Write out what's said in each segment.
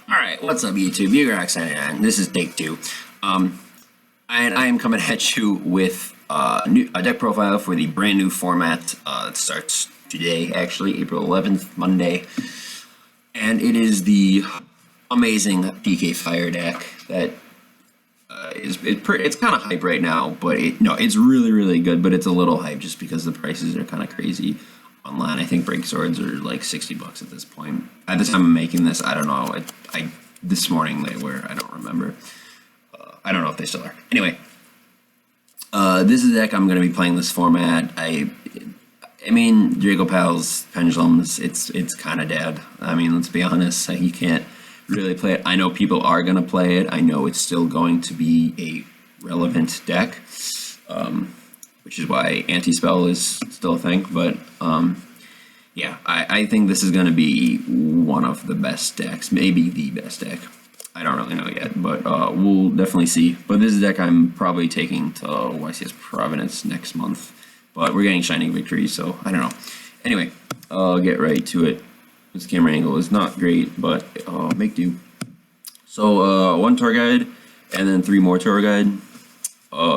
Alright, what's up YouTube? Ugrax99. This is take two. And I am coming at you with a deck profile for the brand new format that starts today, actually, April 11th, Monday. And it is the amazing PK Fire deck that it's kind of hype right now, but it's really good, but it's a little hype just because the prices are kind of crazy online. I think break swords are like $60 at this point. At the time I'm making this, I don't know. This morning they were. I don't remember. I don't know if they still are. Anyway, this is the deck I'm going to be playing this format. I mean, Draco Pal's Pendulums. It's kind of dead. I mean, let's be honest. You can't really play it. I know people are going to play it. I know it's still going to be a relevant deck. Which is why anti-spell is still a thing, but yeah, I think this is going to be one of the best decks, maybe the best deck. I don't really know yet, but we'll definitely see. But this is a deck I'm probably taking to YCS Providence next month, but we're getting Shining Victory, so I don't know. Anyway, I'll get right to it. This camera angle is not great, but make do. So one tour guide, and then 3 more tour guide.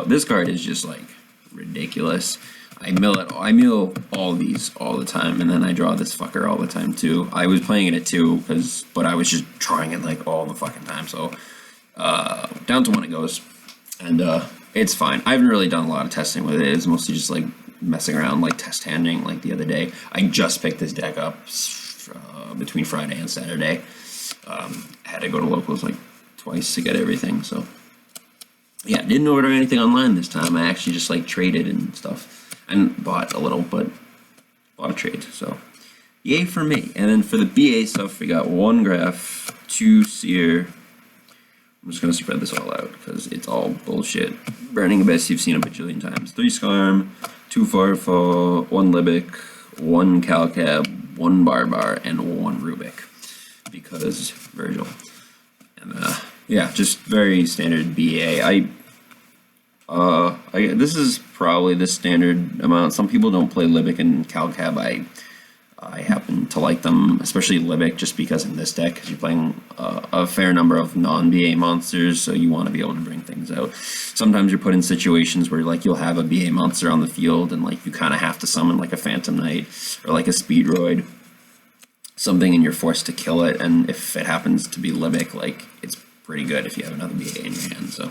This card is just like ridiculous. I mill all these all the time, and then I draw this fucker all the time too. I was playing it at 2 but I was just drawing it like all the fucking time. So down to 1 it goes, and it's fine. I haven't really done a lot of testing with it. It's mostly just like messing around, like test handing. Like the other day, I just picked this deck up between Friday and Saturday. I had to go to locals like twice to get everything, so. Yeah, didn't order anything online this time. I actually just like traded and stuff, and bought a little, but bought a trade. So, yay for me. And then for the BA stuff, we got 1 Graph, 2 Seer. I'm just gonna spread this all out because it's all bullshit. Burning Abyss, you've seen a bajillion times. 3 Skarm, 2 Farfall, 1 Libic, 1 Calcab, 1 Barbar, and 1 Rubik. Because Virgil. And yeah, just very standard BA. This is probably the standard amount. Some people don't play Libic and Calcab. I happen to like them, especially Libic, just because in this deck, because you're playing a fair number of non-BA monsters, so you want to be able to bring things out. Sometimes you're put in situations where like you'll have a BA monster on the field, and like you kind of have to summon like a Phantom Knight or like a Speedroid, something, and you're forced to kill it. And if it happens to be Libic, like it's pretty good if you have another BA in your hand. So,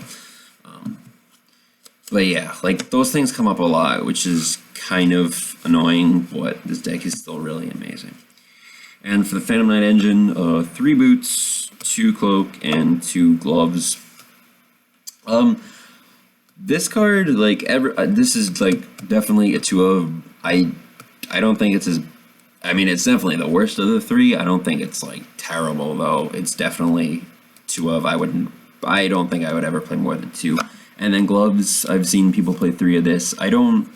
but yeah, like those things come up a lot, which is kind of annoying, but this deck is still really amazing. And for the Phantom Knight engine, 3 boots, 2 cloak, and 2 gloves. This card, like this is like definitely a 2 of. I don't think it's as. I mean, it's definitely the worst of the 3. I don't think it's like terrible though. It's definitely 2 of. I don't think I would ever play more than 2. And then gloves, I've seen people play 3 of this. I don't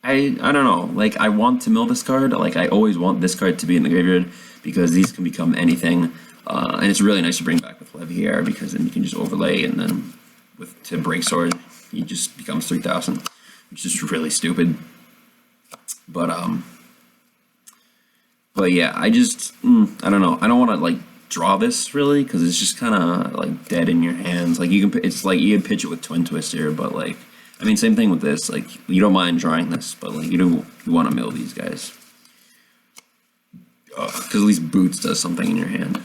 know. Like, I want to mill this card. Like, I always want this card to be in the graveyard because these can become anything. And it's really nice to bring back with Levier because then you can just overlay, and then to break sword, he just becomes 3,000, which is really stupid. But yeah, I don't know. I don't want to like draw this really because it's just kind of like dead in your hands. Like it's like you can pitch it with Twin Twister, but like I mean, same thing with this. Like you don't mind drawing this, but like you want to mill these guys because at least Boots does something in your hand.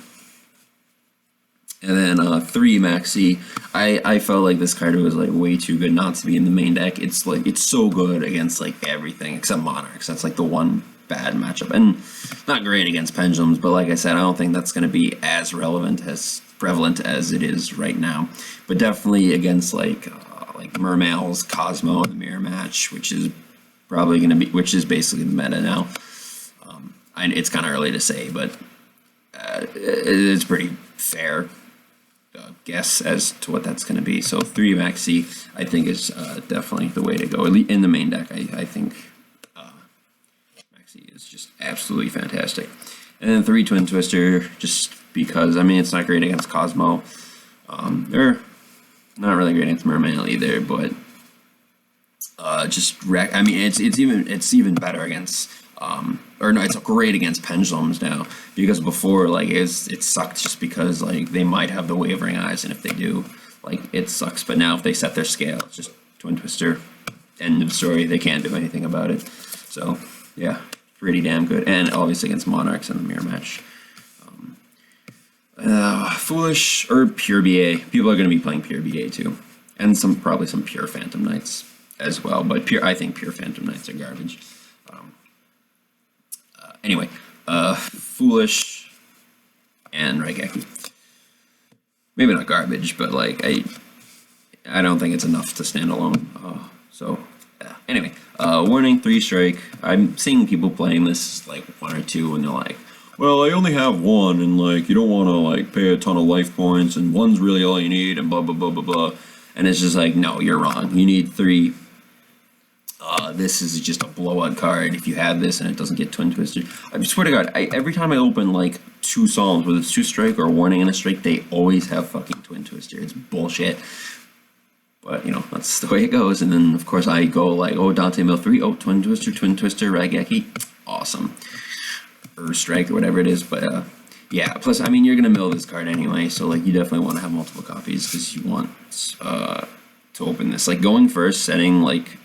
And then 3 Maxi. I felt like this card was like way too good not to be in the main deck. It's like it's so good against like everything except Monarchs. That's like the one bad matchup, and not great against Pendulums, but like I said, I don't think that's going to be as prevalent as it is right now. But definitely against like Mermail's Cosmo in the mirror match, which is probably going to be, which is basically the meta now. It's kind of early to say, but it's pretty fair guess as to what that's going to be. So 3 Maxi, I think is definitely the way to go. At least in the main deck, I think. Is just absolutely fantastic. And then 3 Twin Twister, just because, I mean, it's not great against Cosmo. They're not really great against Mermail either, but just wreck. I mean, it's even better against Or no, it's great against pendulums now, because before, like, it sucked just because, like, they might have the wavering eyes, and if they do, like, it sucks. But now if they set their scale, it's just Twin Twister, end of story. They can't do anything about it. So yeah, pretty damn good. And obviously against Monarchs in the mirror match. Foolish or pure BA. People are going to be playing pure BA too, and probably some pure Phantom Knights as well. But I think pure Phantom Knights are garbage. Anyway, Foolish and Raigeki. Maybe not garbage, but like I don't think it's enough to stand alone. Anyway, warning, 3 strike. I'm seeing people playing this like 1 or 2, and they're like, well, I only have 1, and like you don't want to like pay a ton of life points, and 1's really all you need, and blah blah blah blah blah. And it's just like, no, you're wrong. You need 3. This is just a blowout card. If you have this and it doesn't get Twin Twister, I swear to God, every time I open like 2 Psalms, whether it's 2 strike or a warning and a strike, they always have fucking Twin Twister. It's bullshit. But, you know, that's the way it goes. And then, of course, I go like, oh, Dante mill 3, oh, Twin Twister, Raigeki. Awesome. Or strike or whatever it is. But, yeah, plus, I mean, you're going to mill this card anyway. So, like, you definitely want to have multiple copies because you want to open this. Like, going first, setting, like,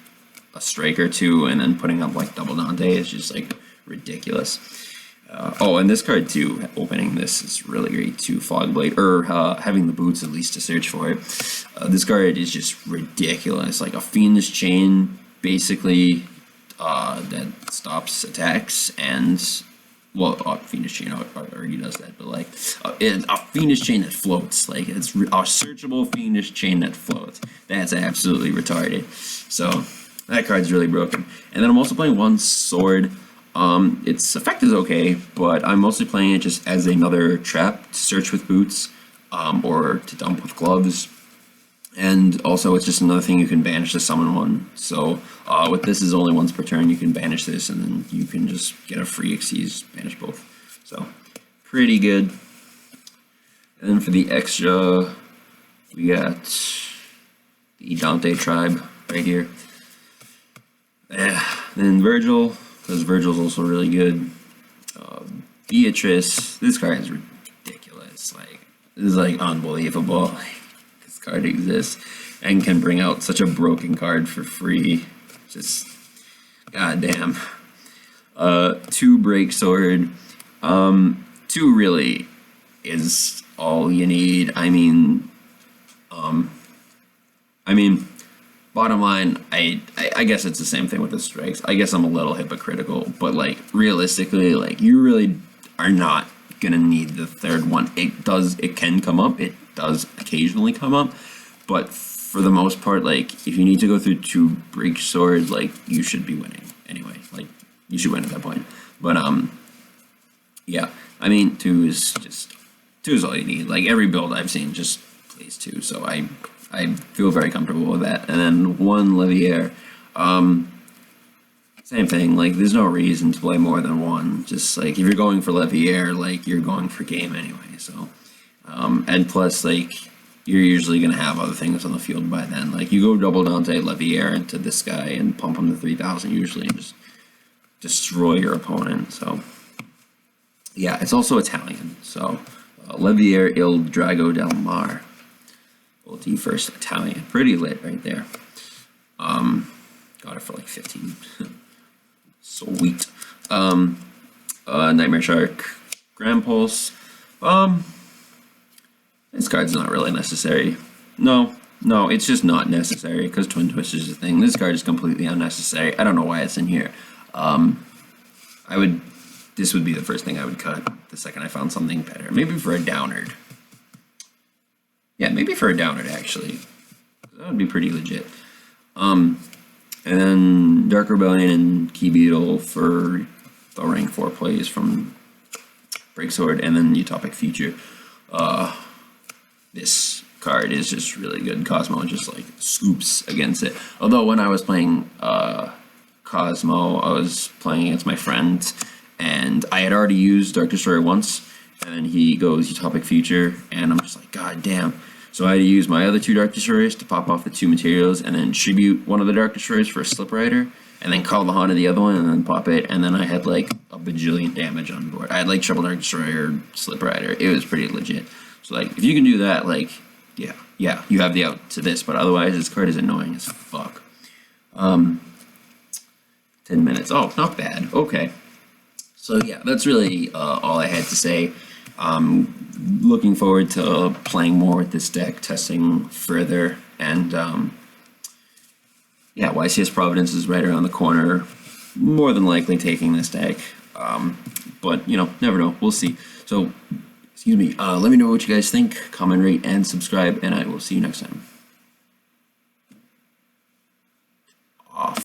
a strike or 2, and then putting up, like, double Dante is just, like, ridiculous. And this card too, opening this is really great too, Fogblade, or having the boots at least to search for it. This card is just ridiculous, like a Fiendish Chain, basically, that stops attacks, and, well, Fiendish Chain already does that, but like, a Fiendish Chain that floats, like, it's a searchable Fiendish Chain that floats. That's absolutely retarded. So, that card's really broken. And then I'm also playing 1 Sword. Its effect is okay, but I'm mostly playing it just as another trap to search with boots, or to dump with gloves. And also, it's just another thing you can banish to summon 1. So, with this is only once per turn, you can banish this, and then you can just get a free Xyz, banish both. So, pretty good. And then for the extra, we got the Dante Tribe right here. Then Virgil, because Virgil's also really good. Beatrice, this card is ridiculous. Like, this is like unbelievable. Like, this card exists and can bring out such a broken card for free. Just goddamn. 2 Break Sword. 2 really is all you need. I mean, bottom line, I guess it's the same thing with the strikes. I guess I'm a little hypocritical, but like realistically, like you really are not gonna need the 3rd one. It can come up. It does occasionally come up, but for the most part, like if you need to go through 2 Break Swords, like you should be winning anyway. Like you should win at that point. But yeah, I mean 2 is all you need. Like every build I've seen just plays 2, so I feel very comfortable with that. And then 1 Levier. Same thing, like there's no reason to play more than 1. Just like if you're going for Levier, like you're going for game anyway. So, and plus like you're usually gonna have other things on the field by then. Like you go double Dante Levier into this guy and pump him to 3,000 usually, and just destroy your opponent. So yeah, it's also Italian. So Levier Il Drago del Mar. Ulti first Italian, pretty lit right there. Got it for like 15. Sweet. Nightmare Shark, Grand Pulse. This card's not really necessary. No, it's just not necessary because Twin Twister's a thing. This card is completely unnecessary. I don't know why it's in here. This would be the first thing I would cut the second I found something better. Maybe for a Downard. Yeah, maybe for a Downard actually. That would be pretty legit. And then Dark Rebellion and Key Beetle for the rank 4 plays from Break Sword, and then Utopic Future. This card is just really good. Cosmo just like scoops against it. Although when I was playing Cosmo, I was playing against my friend, and I had already used Dark Destroyer once, and then he goes Utopic Future, and I'm just like, god damn. So I had to use my other 2 Dark Destroyers to pop off the 2 materials, and then tribute one of the Dark Destroyers for a Slip Rider. and then call the Honda the other one, and then pop it, and then I had like a bajillion damage on board. I had like Triple Dark Destroyer, Slip Rider. It was pretty legit. So like, if you can do that, like, yeah, you have the out to this, but otherwise this card is annoying as fuck. 10 minutes. Oh, not bad. Okay. So yeah, that's really all I had to say. Looking forward to playing more with this deck, testing further, and yeah, YCS Providence is right around the corner. More than likely taking this deck, but you know, never know. We'll see. So, excuse me. Let me know what you guys think. Comment, rate, and subscribe, and I will see you next time.